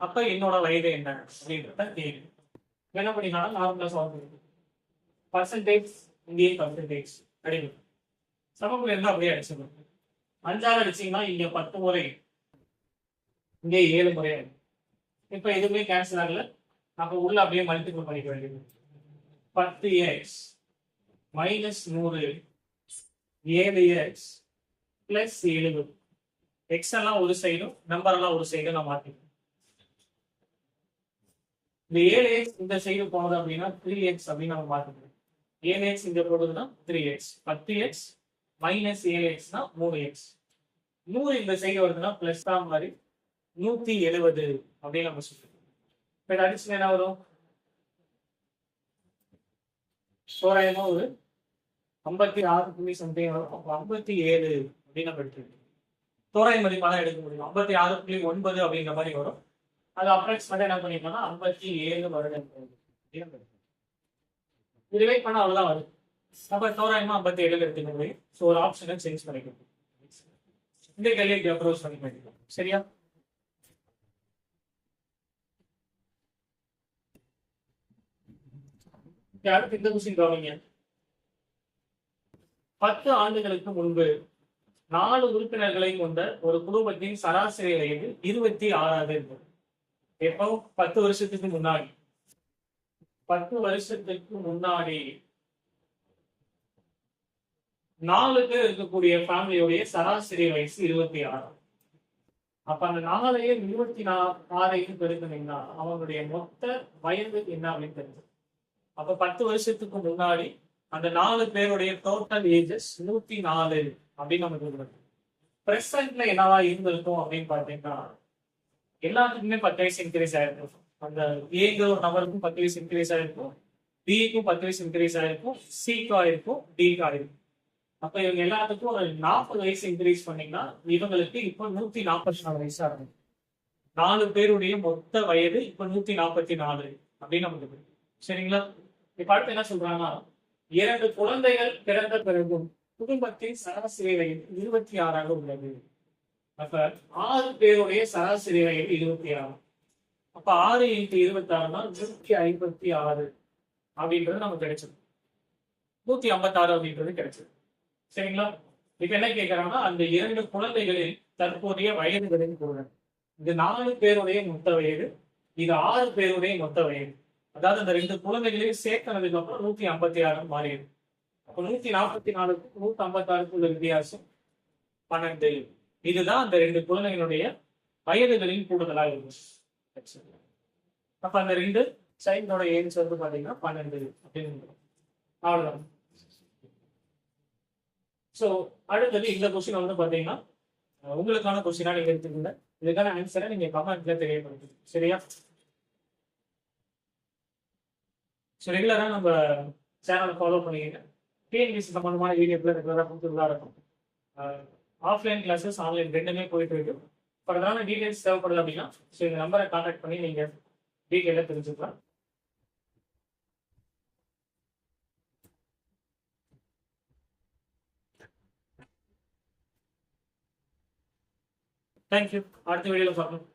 அப்ப என்னோட வயது என்ன அப்படின்றத கேள்வி. என்ன பண்ணிக்கலாம், நார்மலா சால்வ் பண்ணுங்க. பர்சன்டேஜ் இங்கேயே பர்சன்டேஜ் அடிங்க. சமக்குள்ள இருந்தா அப்படியே அடிச்சிடணும். 5ஆல் அடிச்சீங்கன்னா இங்க 10 முறை, இங்கே 7 முறை ஆகும். இப்ப எதுவுமே கேன்சல் ஆகல. அப்ப உள்ள அப்படியே மல்டிபிள் பண்ணிக்க வேண்டியது. 10x minus 100 7x plus 70. X எல்லாம் ஒரு சைடும் நம்பர் எல்லாம் ஒரு சைடும் நான் மாத்திக்கிறேன். இந்த 7x இந்த சைடு போனது அப்படின்னா 3x அப்படின்னு நம்ம மாத்திக்கிறோம். 7x இங்க போடுதுன்னா 3x, 10x மைனஸ் 7xனா 3x, 100 இந்த சைடு வருதுன்னா பிளஸ் தான் மாதிரி 170 அப்படின்னு நம்ம சொல்றோம். இப்ப அடிச்சுன்னா என்ன வரும்? தோராயமா ஒரு 56 சம்திங் வரும். 57 அப்படின்னு நம்ம எடுத்துக்கணும். தோராய மதிப்பாக தான் எடுக்க முடியும். 56.9 அப்படிங்கிற மாதிரி வரும். அது அப்ராக்சிமேட்டா என்ன பண்ணிருக்கோம்னா 57 வருடம். டிவைட் பண்ணா அவ்வளவுதான் வரும். அப்ப தோராயமா 57 எடுத்துக்க முடியும். ஸோ ஒரு ஆப்ஷனை சேஞ்ச் பண்ணிக்கணும். இந்த கேள்விக்கு அப்ரோச் பண்ணி பண்ணிக்கலாம். சரியா? அடுத்து இந்த கொஸ்டின் கவனிங்க. 10 ஆண்டுகளுக்கு முன்பு 4 உறுப்பினர்களை கொண்ட ஒரு குடும்பத்தின் சராசரி வயது 26 இருக்கும். எப்போ? 10 வருஷத்துக்கு முன்னாடி. 10 வருஷத்துக்கு முன்னாடி 4 பேர் இருக்கக்கூடிய ஃபேமிலியோடைய சராசரி வயசு 26. அப்ப அந்த 4ஐயே 26 பெருக்குனீங்கன்னா அவங்களுடைய மொத்த வயது என்ன அப்படின்னு தெரிஞ்சு. அப்ப 10 வருஷத்துக்கு முன்னாடி அந்த 4 பேருடைய டோட்டல் ஏஜஸ் 104 அப்படின்னு நமக்கு இருக்கு. பிரசன்ட்ல என்னவா இருந்திருக்கும் அப்படின்னு பாத்தீங்கன்னா எல்லாத்துக்குமே 10 வயசு இன்க்ரீஸ் ஆயிருக்கும். அந்த ஏங்கிற ஒரு நபருக்கும் 10 வயசு இன்க்ரீஸ் ஆயிருக்கும், பிக்கும் 10 வயசு இன்க்ரீஸ் ஆயிருக்கும், சிக்கும் ஆயிருக்கும், டிக்கும் ஆயிருக்கும். அப்ப இவங்க எல்லாத்துக்கும் ஒரு 40 வயசு இன்க்ரீஸ் பண்ணீங்கன்னா இவங்களுக்கு இப்ப 144 வயசா இருக்கும். 4 பேருடைய மொத்த வயது இப்ப 144 அப்படின்னு நமக்கு இருக்கு. சரிங்களா? இப்ப அடுத்து என்ன சொல்றாங்கன்னா 2 குழந்தைகள் பிறந்த பிறகும் குடும்பத்தின் சராசரி வயது 26 உள்ளது. அப்ப 6 பேருடைய சராசரி வயது 26. அப்ப 6 × 26 156 அப்படின்றது நமக்கு கிடைச்சது. 156 அப்படின்றது கிடைச்சது. சரிங்களா? இப்ப என்ன கேட்கறாங்கன்னா அந்த 2 குழந்தைகளில் தற்போதைய வயதுகளின் கூறுகள். இது 4 பேருடைய மொத்த வயது, இது 6 பேருடைய மொத்த வயது. அதாவது அந்த 2 குழந்தைகளையும் சேர்த்தனதுக்கு அப்புறம் 156 மாறிடுது. அப்ப 144க்கும் 156க்கும் உள்ள வித்தியாசம் 12. இதுதான் அந்த 2 குழந்தைகளுடைய வயதுகளின் கூடுதலா இருக்கும். அப்ப அந்த 2 சைல்டோட ஏஜ் வந்து பாத்தீங்கன்னா 12 அப்படின்னு. அவ்வளவுதான். சோ அடுத்தது இந்த கொஸ்டின் வந்து பாத்தீங்கன்னா உங்களுக்கான கொஸ்டினா நீங்க எடுத்துக்கீங்க. இதுக்கான ஆன்சரை நீங்க கமெண்ட்ல தெரியப்படுத்துங்க. சரியா? ஸோ ரெகுலரா நம்ம சேனலை ஃபாலோ பண்ணிக்கங்க. டிஎன்பிஎஸ்சி சம்பந்தமான வீடியோக்கள் ரெகுலராக கொடுத்துட்டு இருக்கும். ஆஃப்லைன் கிளாஸஸ் ஆன்லைன் ரெண்டுமே போயிட்டு இருக்கு. ஃபர்தரான டீடைல்ஸ் தேவைப்படுது அப்படின்னா ஸோ இந்த நம்பரை கான்டாக்ட் பண்ணி நீங்க டீட்டெயிலாக தெரிஞ்சுக்கலாம். தேங்க்யூ. அடுத்த வீடியோவில் பார்க்கலாம்.